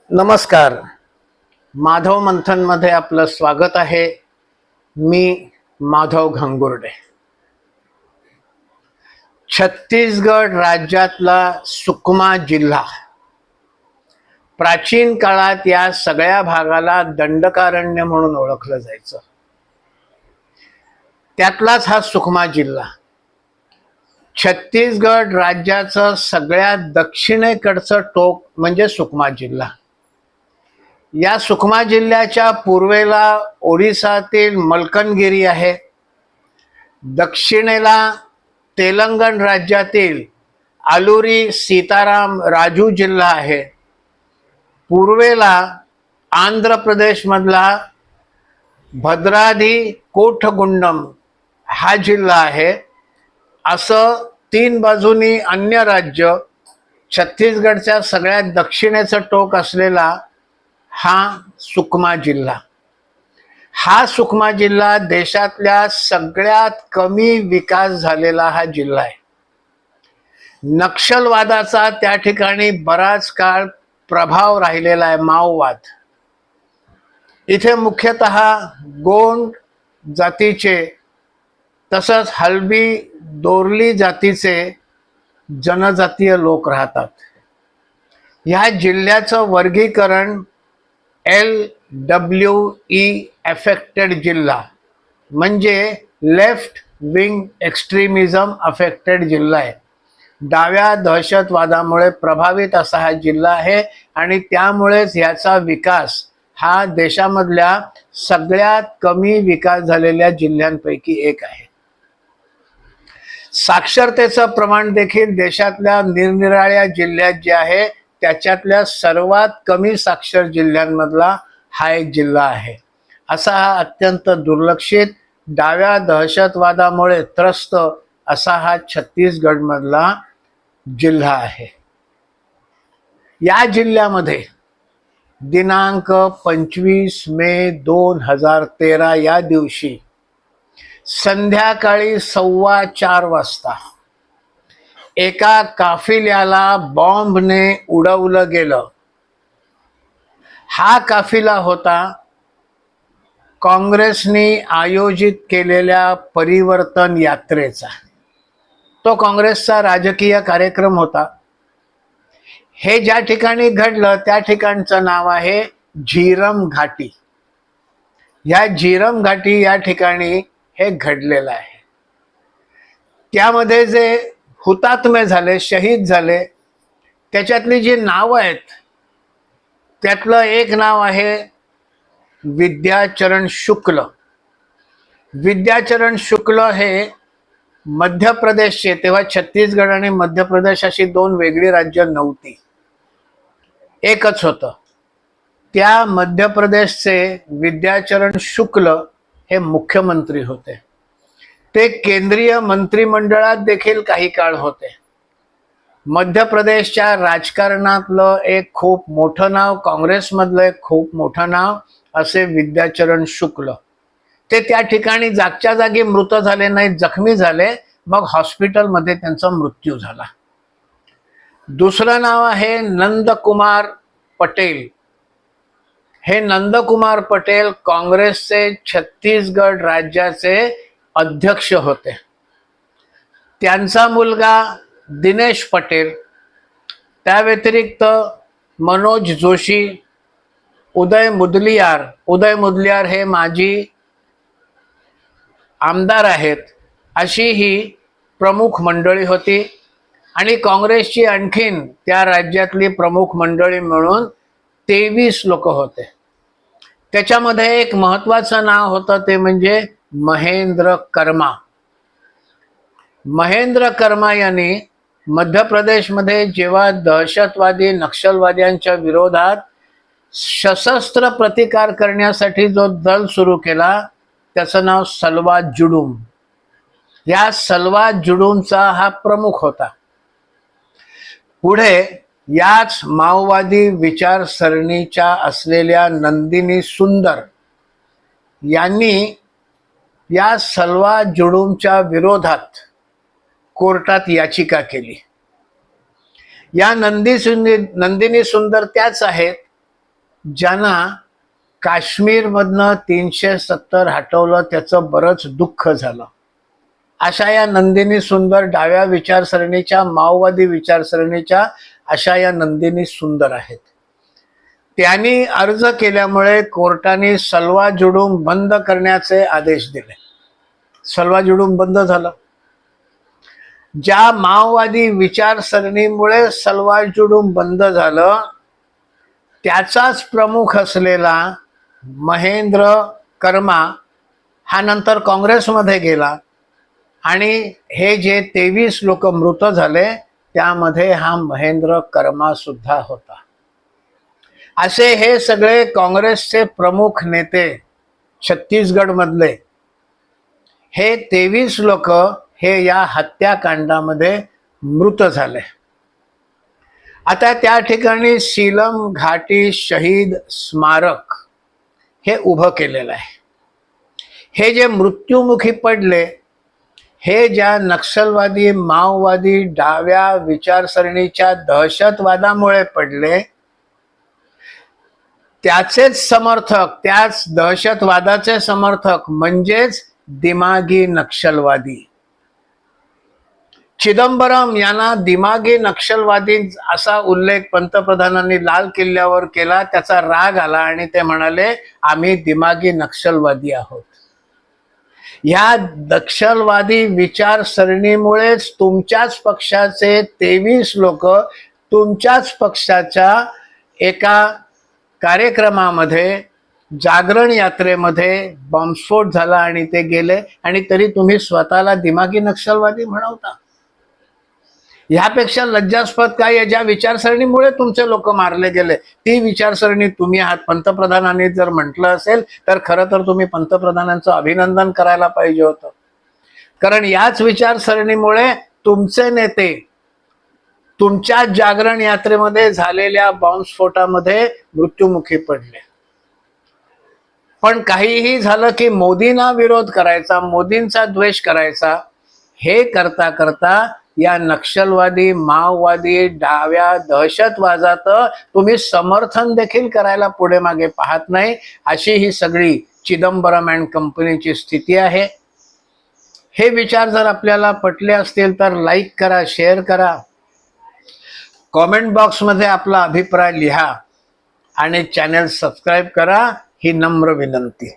नमस्कार. माधव मंथन मध्ये आपलं स्वागत आहे. मी माधव घंगुर्डे. छत्तीसगड राज्यातला सुकमा जिल्हा प्राचीन काळात या सगळ्या भागाला दंडकारण्य म्हणून ओळखलं जायचं. त्यातलाच हा सुकमा जिल्हा छत्तीसगड राज्याचं सगळ्यात दक्षिणेकडचं टोक म्हणजे सुकमा जिल्हा. या सुकमा जिल्ह्याच्या पूर्वेला ओडिसातील मलकनगिरी आहे. दक्षिणेला तेलंगण राज्यातील आलुरी सीताराम राजू जिल्हा आहे. पूर्वेला आंध्र प्रदेश मधला भद्राद्री कोठगुंडम हा जिल्हा आहे. असं तीन बाजूनी अन्य राज्य, छत्तीसगडच्या सगळ्यात दक्षिणेचं टोक असलेला हा सुकमा जिल्हा. हा सुकमा जिल्हा देशातल्या सगळ्यात कमी विकास झालेला हा जिल्हा आहे. नक्षलवादाचा त्या ठिकाणी बराच काळ प्रभाव राहिलेला आहे. माओवाद इथे मुख्यतः गोंड जातीचे तसंच हलबी दोरली जातीचे जनजातीय लोक राहतात. ह्या जिल्ह्याचं वर्गीकरण LWE अफेक्टेड जिल्हा म्हणजे लेफ्ट विंग एक्स्ट्रीमिझम अफेक्टेड जिल्हा आहे. डाव्या दहशतवादामुळे प्रभावित असा हा जिल्हा आहे आणि त्यामुळेच याचा विकास हा देशामधल्या सगळ्यात कमी विकास झालेल्या जिल्ह्यांपैकी एक आहे. साक्षरतेचं प्रमाण देखील देशातल्या निरनिराळ्या जिल्ह्यात जे आहे त्याच्यातल्या सर्वात कमी साक्षर जिल्ह्यांमधला हा एक जिल्हा आहे. असा हा अत्यंत दुर्लक्षित डाव्या दहशतवादामुळे त्रस्त असा हा छत्तीसगड मधला जिल्हा आहे. या जिल्ह्यामध्ये दिनांक 25 मे 2013 या दिवशी संध्याकाळी 4:15 वाजता एका काफिल्याला बॉम्बने उडवलं गेलं. हा काफिला होता काँग्रेसने आयोजित केलेल्या परिवर्तन यात्रेचा. तो काँग्रेसचा राजकीय कार्यक्रम होता. हे ज्या ठिकाणी घडलं त्या ठिकाणचं नाव आहे झीरम घाटी. या झीरम घाटी या ठिकाणी हे घडलेलं आहे. त्यामध्ये जे हुतात्मे झाले, शहीद झाले, त्याच्यातली जी नावं आहेत त्यातलं एक नाव आहे विद्याचरण शुक्ल. विद्याचरण शुक्ल हे मध्य प्रदेशचे, तेव्हा छत्तीसगड आणि मध्य प्रदेश अशी दोन वेगळी राज्य नव्हती, एकच होतं. त्या मध्य प्रदेशचे विद्याचरण शुक्ल हे मुख्यमंत्री होते. ते केंद्रीय मंत्रिमंडळात देखील काही काळ होते. मध्य प्रदेशच्या राजकारणातलं एक खूप मोठं नाव, काँग्रेसमधलं एक खूप मोठं नाव असे विद्याचरण शुक्ल. ते त्या ठिकाणी जागच्या जागी मृत झाले नाहीत, जखमी झाले. मग हॉस्पिटलमध्ये त्यांचा मृत्यू झाला. दुसरं नाव आहे नंदकुमार पटेल. हे नंदकुमार पटेल काँग्रेसचे छत्तीसगड राज्याचे अध्यक्ष होते. त्यांचा मुलगा दिनेश पटेल, त्या व्यतिरिक्त मनोज जोशी, उदय मुदलियार हे माजी आमदार आहेत, अशी ही प्रमुख मंडळी होती. आणि काँग्रेसची आणखीन त्या राज्यातली प्रमुख मंडळी मिळून 23 लोक होते. त्याच्यामध्ये एक महत्वाचं नाव होतं, ते म्हणजे महेंद्र कर्मा. महेंद्र कर्मा यांनी मध्य प्रदेशमध्ये जेव्हा दहशतवादी नक्षलवाद्यांच्या विरोधात सशस्त्र प्रतिकार करण्यासाठी जो दल सुरू केला त्याचं नाव सलवा जुडूम. या सलवा जुडूमचा हा प्रमुख होता. पुढे याच माओवादी विचारसरणीच्या असलेल्या नंदिनी सुंदर यांनी या सलवा जुडूमच्या विरोधात कोर्टात याचिका केली. या नंदिनी सुंदर त्याच आहेत ज्यांना काश्मीरमधनं 370 हटवलं त्याचं बरंच दुःख झालं, अशा या नंदिनी सुंदर डाव्या विचारसरणीच्या, माओवादी विचारसरणीच्या अशा या नंदिनी सुंदर आहेत. त्यांनी अर्ज केल्यामुळे कोर्टाने सलवा जुडूम बंद करण्याचे आदेश दिले. सलवा जुडूम बंद झालं. ज्या माओवादी विचारसरणीमुळे सलवा जुडूम बंद झालं त्याचाच प्रमुख असलेला महेंद्र कर्मा हा नंतर काँग्रेसमध्ये गेला आणि हे जे 23 लोक मृत झाले त्यामध्ये हा महेंद्र कर्मा सुद्धा होता. असे हे सगळे काँग्रेसचे प्रमुख नेते छत्तीसगड मधले हे 23 लोक हे या हत्याकांडामध्ये मृत झाले. आता त्या ठिकाणी सीलम घाटी शहीद स्मारक हे उभं केलेलं आहे. हे जे मृत्युमुखी पडले हे ज्या नक्षलवादी, माओवादी, डाव्या विचारसरणीच्या दहशतवादामुळे पडले, त्याचेच समर्थक, त्याच दहशतवादाचे समर्थक म्हणजेच दिमागी नक्षलवादी. चिदंबरम यांना दिमागी नक्षलवादी असा उल्लेख पंतप्रधानांनी लाल किल्ल्यावर केला. त्याचा राग आला आणि ते म्हणाले आम्ही दिमागी नक्षलवादी आहोत. या नक्षलवादी विचारसरणीमुळेच तुमच्याच पक्षाचे 23 लोक तुमच्याच पक्षाच्या एका कार्यक्रमामध्ये, जागरण यात्रेमध्ये बॉम्बस्फोट झाला आणि ते गेले आणि तरी तुम्ही स्वतःला दिमागी नक्षलवादी म्हणवता. ह्यापेक्षा लज्जास्पद काय आहे? ज्या विचारसरणीमुळे तुमचे लोक मारले गेले ती विचारसरणी तुम्ही आहात. पंतप्रधानांनी जर म्हटलं असेल तर खरं तर तुम्ही पंतप्रधानांचं अभिनंदन करायला पाहिजे होतं, कारण याच विचारसरणीमुळे तुमचे नेते तुमच्या जागरण यात्रेमध्ये झालेल्या बॉम्बस्फोटामध्ये मृत्युमुखी पडले. पण काहीही झालं की मोदींना विरोध करायचा, मोदींचा द्वेष करायचा, हे करता करता या नक्षलवादी, माओवादी, डाव्या दहशतवादात तुम्ही समर्थन देखील करायला पुढे मागे पाहत नाही. अशी ही सगळी चिदंबरम अँड कंपनीची स्थिती आहे. हे विचार जर आपल्याला पटले असतील तर लाईक करा, शेअर करा, कॉमेंट बॉक्समध्ये आपला अभिप्राय लिहा आणि चॅनल सबस्क्राईब करा, ही नम्र विनंती.